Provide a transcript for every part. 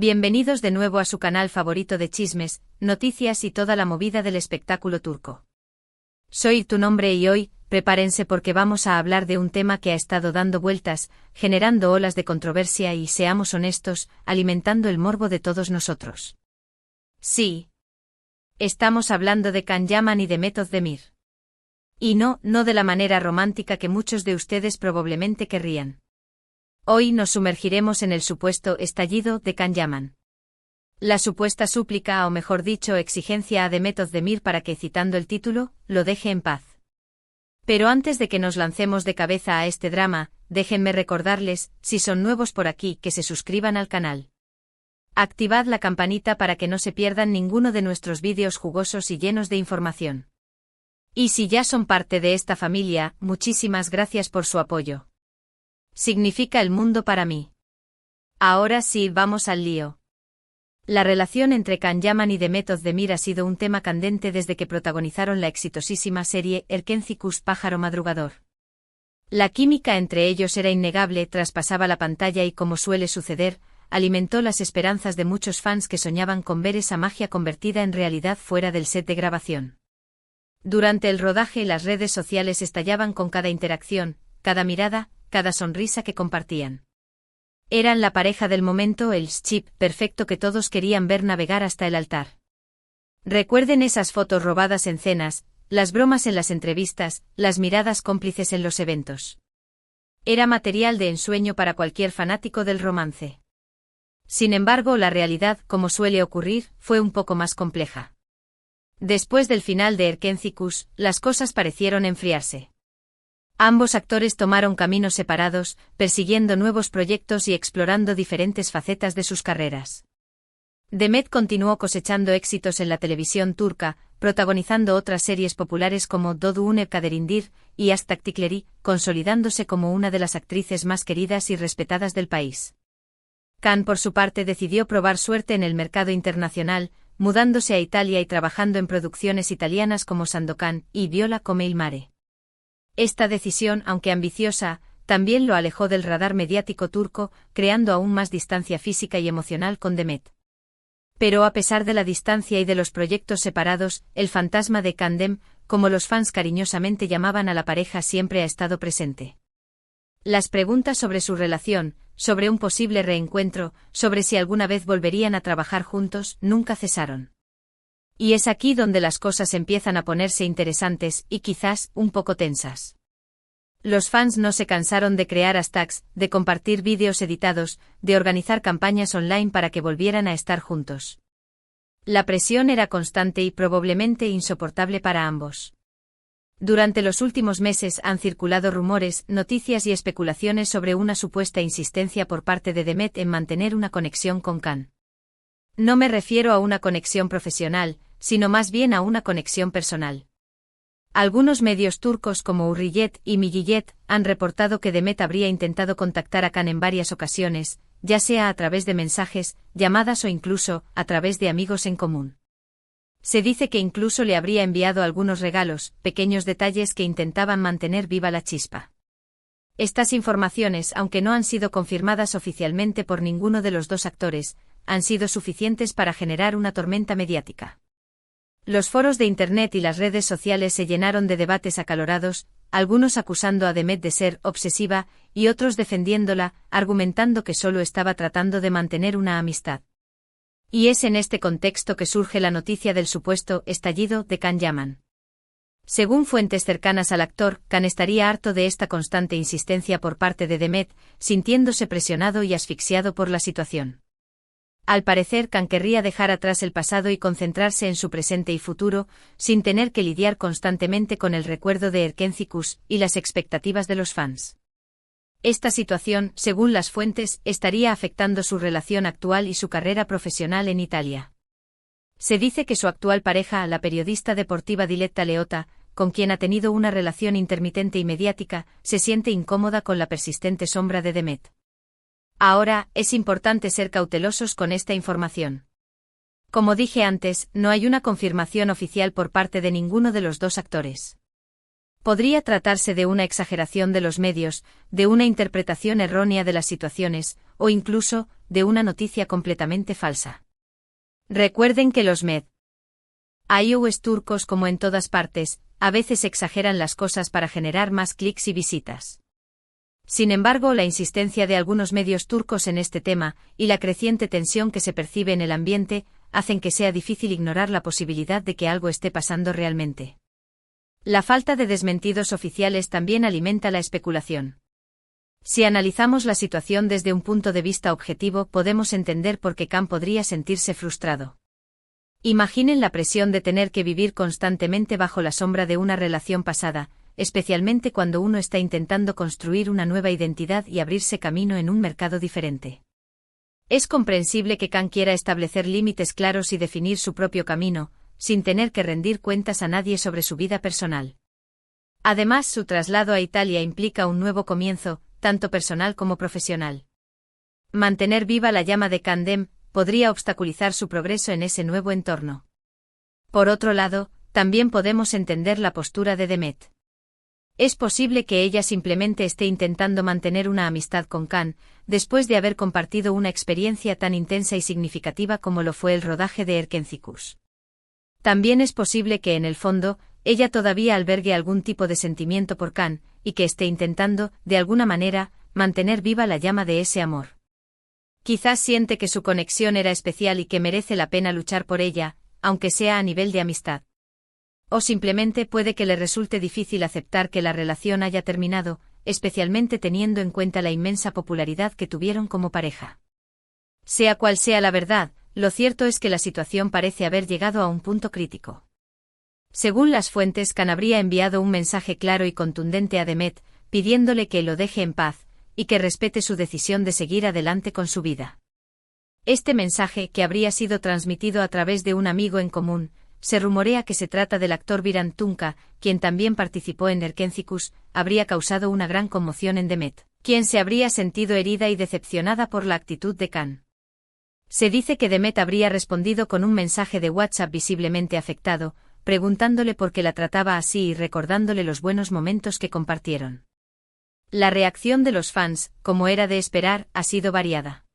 Bienvenidos de nuevo a su canal favorito de chismes, noticias y toda la movida del espectáculo turco. Soy tu nombre y hoy, prepárense porque vamos a hablar de un tema que ha estado dando vueltas, generando olas de controversia y, seamos honestos, alimentando el morbo de todos nosotros. Sí. Estamos hablando de Can Yaman y de Demet Özdemir. Y no de la manera romántica que muchos de ustedes probablemente querrían. Hoy nos sumergiremos en el supuesto estallido de Can Yaman. La supuesta súplica o mejor dicho exigencia a Demet Özdemir para que, citando el título, lo deje en paz. Pero antes de que nos lancemos de cabeza a este drama, déjenme recordarles, si son nuevos por aquí, que se suscriban al canal. Activad la campanita para que no se pierdan ninguno de nuestros vídeos jugosos y llenos de información. Y si ya son parte de esta familia, muchísimas gracias por su apoyo. Significa el mundo para mí. Ahora sí, vamos al lío. La relación entre Can Yaman y Demet Özdemir ha sido un tema candente desde que protagonizaron la exitosísima serie Erkenzikuş Pájaro Madrugador. La química entre ellos era innegable, traspasaba la pantalla y, como suele suceder, alimentó las esperanzas de muchos fans que soñaban con ver esa magia convertida en realidad fuera del set de grabación. Durante el rodaje, las redes sociales estallaban con cada interacción, cada mirada, cada sonrisa que compartían. Eran la pareja del momento, el chip perfecto que todos querían ver navegar hasta el altar. Recuerden esas fotos robadas en cenas, las bromas en las entrevistas, las miradas cómplices en los eventos. Era material de ensueño para cualquier fanático del romance. Sin embargo, la realidad, como suele ocurrir, fue un poco más compleja. Después del final de Erkenzikuş, las cosas parecieron enfriarse. Ambos actores tomaron caminos separados, persiguiendo nuevos proyectos y explorando diferentes facetas de sus carreras. Demet continuó cosechando éxitos en la televisión turca, protagonizando otras series populares como Doğduğun Ev Kaderindir y Aşk Taktikleri, consolidándose como una de las actrices más queridas y respetadas del país. Can, por su parte, decidió probar suerte en el mercado internacional, mudándose a Italia y trabajando en producciones italianas como Sandokan y Viola come il mare. Esta decisión, aunque ambiciosa, también lo alejó del radar mediático turco, creando aún más distancia física y emocional con Demet. Pero a pesar de la distancia y de los proyectos separados, el fantasma de Candem, como los fans cariñosamente llamaban a la pareja, siempre ha estado presente. Las preguntas sobre su relación, sobre un posible reencuentro, sobre si alguna vez volverían a trabajar juntos, nunca cesaron. Y es aquí donde las cosas empiezan a ponerse interesantes y quizás un poco tensas. Los fans no se cansaron de crear hashtags, de compartir vídeos editados, de organizar campañas online para que volvieran a estar juntos. La presión era constante y probablemente insoportable para ambos. Durante los últimos meses han circulado rumores, noticias y especulaciones sobre una supuesta insistencia por parte de Demet en mantener una conexión con Can. No me refiero a una conexión profesional, sino más bien a una conexión personal. Algunos medios turcos como Hurriyet y Milliyet han reportado que Demet habría intentado contactar a Can en varias ocasiones, ya sea a través de mensajes, llamadas o incluso a través de amigos en común. Se dice que incluso le habría enviado algunos regalos, pequeños detalles que intentaban mantener viva la chispa. Estas informaciones, aunque no han sido confirmadas oficialmente por ninguno de los dos actores, han sido suficientes para generar una tormenta mediática. Los foros de Internet y las redes sociales se llenaron de debates acalorados, algunos acusando a Demet de ser obsesiva y otros defendiéndola, argumentando que solo estaba tratando de mantener una amistad. Y es en este contexto que surge la noticia del supuesto estallido de Can Yaman. Según fuentes cercanas al actor, Can estaría harto de esta constante insistencia por parte de Demet, sintiéndose presionado y asfixiado por la situación. Al parecer, Can querría dejar atrás el pasado y concentrarse en su presente y futuro, sin tener que lidiar constantemente con el recuerdo de Erkenzikuş y las expectativas de los fans. Esta situación, según las fuentes, estaría afectando su relación actual y su carrera profesional en Italia. Se dice que su actual pareja, la periodista deportiva Diletta Leotta, con quien ha tenido una relación intermitente y mediática, se siente incómoda con la persistente sombra de Demet. Ahora, es importante ser cautelosos con esta información. Como dije antes, no hay una confirmación oficial por parte de ninguno de los dos actores. Podría tratarse de una exageración de los medios, de una interpretación errónea de las situaciones, o incluso, de una noticia completamente falsa. Recuerden que los medios turcos, como en todas partes, a veces exageran las cosas para generar más clics y visitas. Sin embargo, la insistencia de algunos medios turcos en este tema, y la creciente tensión que se percibe en el ambiente, hacen que sea difícil ignorar la posibilidad de que algo esté pasando realmente. La falta de desmentidos oficiales también alimenta la especulación. Si analizamos la situación desde un punto de vista objetivo, podemos entender por qué Can podría sentirse frustrado. Imaginen la presión de tener que vivir constantemente bajo la sombra de una relación pasada, especialmente cuando uno está intentando construir una nueva identidad y abrirse camino en un mercado diferente. Es comprensible que Can quiera establecer límites claros y definir su propio camino, sin tener que rendir cuentas a nadie sobre su vida personal. Además, su traslado a Italia implica un nuevo comienzo, tanto personal como profesional. Mantener viva la llama de Candem podría obstaculizar su progreso en ese nuevo entorno. Por otro lado, también podemos entender la postura de Demet. Es posible que ella simplemente esté intentando mantener una amistad con Can, después de haber compartido una experiencia tan intensa y significativa como lo fue el rodaje de Erkencikus. También es posible que en el fondo, ella todavía albergue algún tipo de sentimiento por Can, y que esté intentando, de alguna manera, mantener viva la llama de ese amor. Quizás siente que su conexión era especial y que merece la pena luchar por ella, aunque sea a nivel de amistad. O simplemente puede que le resulte difícil aceptar que la relación haya terminado, especialmente teniendo en cuenta la inmensa popularidad que tuvieron como pareja. Sea cual sea la verdad, lo cierto es que la situación parece haber llegado a un punto crítico. Según las fuentes, Can habría enviado un mensaje claro y contundente a Demet, pidiéndole que lo deje en paz, y que respete su decisión de seguir adelante con su vida. Este mensaje, que habría sido transmitido a través de un amigo en común, se rumorea que se trata del actor Viran Tunca, quien también participó en Erkencikus, habría causado una gran conmoción en Demet, quien se habría sentido herida y decepcionada por la actitud de Can. Se dice que Demet habría respondido con un mensaje de WhatsApp visiblemente afectado, preguntándole por qué la trataba así y recordándole los buenos momentos que compartieron. La reacción de los fans, como era de esperar, ha sido variada.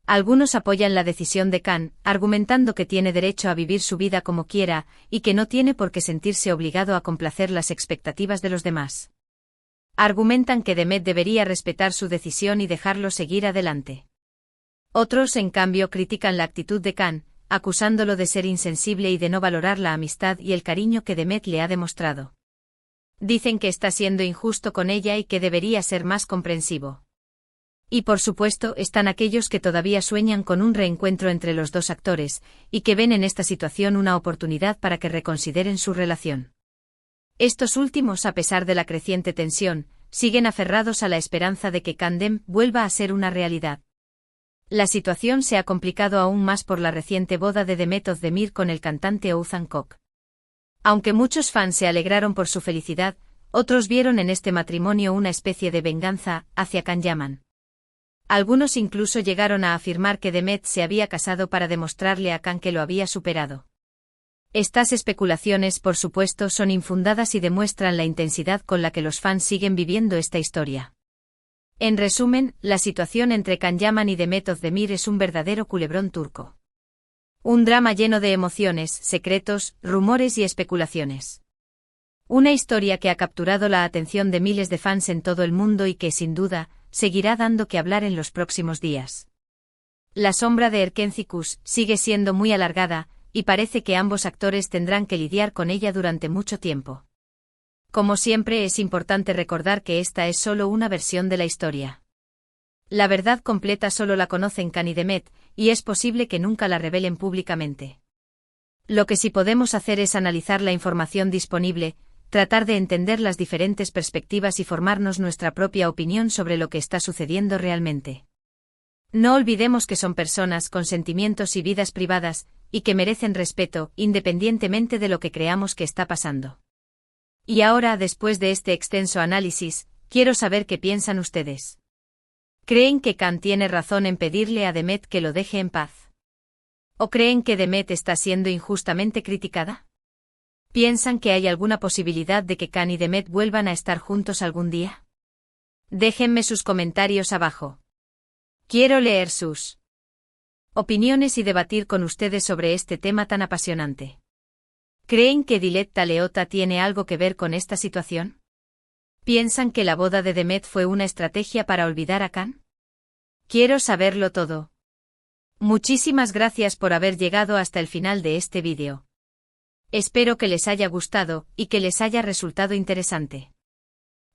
Algunos apoyan la decisión de Can, argumentando que tiene derecho a vivir su vida como quiera, y que no tiene por qué sentirse obligado a complacer las expectativas de los demás. Argumentan que Demet debería respetar su decisión y dejarlo seguir adelante. Otros, en cambio, critican la actitud de Can, acusándolo de ser insensible y de no valorar la amistad y el cariño que Demet le ha demostrado. Dicen que está siendo injusto con ella y que debería ser más comprensivo. Y por supuesto están aquellos que todavía sueñan con un reencuentro entre los dos actores, y que ven en esta situación una oportunidad para que reconsideren su relación. Estos últimos, a pesar de la creciente tensión, siguen aferrados a la esperanza de que Candem vuelva a ser una realidad. La situación se ha complicado aún más por la reciente boda de Demet Özdemir con el cantante Oğuzhan Koç. Aunque muchos fans se alegraron por su felicidad, otros vieron en este matrimonio una especie de venganza hacia Can Yaman. Algunos incluso llegaron a afirmar que Demet se había casado para demostrarle a Can que lo había superado. Estas especulaciones, por supuesto, son infundadas y demuestran la intensidad con la que los fans siguen viviendo esta historia. En resumen, la situación entre Can Yaman y Demet Özdemir es un verdadero culebrón turco. Un drama lleno de emociones, secretos, rumores y especulaciones. Una historia que ha capturado la atención de miles de fans en todo el mundo y que, sin duda, seguirá dando que hablar en los próximos días. La sombra de Erkencikus sigue siendo muy alargada, y parece que ambos actores tendrán que lidiar con ella durante mucho tiempo. Como siempre, es importante recordar que esta es solo una versión de la historia. La verdad completa solo la conocen Can y Demet, y es posible que nunca la revelen públicamente. Lo que sí podemos hacer es analizar la información disponible, tratar de entender las diferentes perspectivas y formarnos nuestra propia opinión sobre lo que está sucediendo realmente. No olvidemos que son personas con sentimientos y vidas privadas, y que merecen respeto, independientemente de lo que creamos que está pasando. Y ahora, después de este extenso análisis, quiero saber qué piensan ustedes. ¿Creen que Can tiene razón en pedirle a Demet que lo deje en paz? ¿O creen que Demet está siendo injustamente criticada? ¿Piensan que hay alguna posibilidad de que Can y Demet vuelvan a estar juntos algún día? Déjenme sus comentarios abajo. Quiero leer sus opiniones y debatir con ustedes sobre este tema tan apasionante. ¿Creen que Diletta Leotta tiene algo que ver con esta situación? ¿Piensan que la boda de Demet fue una estrategia para olvidar a Can? Quiero saberlo todo. Muchísimas gracias por haber llegado hasta el final de este vídeo. Espero que les haya gustado y que les haya resultado interesante.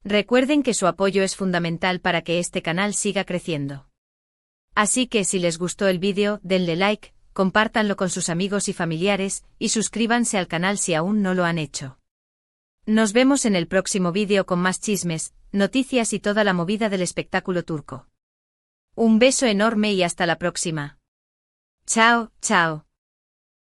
Recuerden que su apoyo es fundamental para que este canal siga creciendo. Así que si les gustó el vídeo, denle like, compártanlo con sus amigos y familiares, y suscríbanse al canal si aún no lo han hecho. Nos vemos en el próximo vídeo con más chismes, noticias y toda la movida del espectáculo turco. Un beso enorme y hasta la próxima. Chao, chao.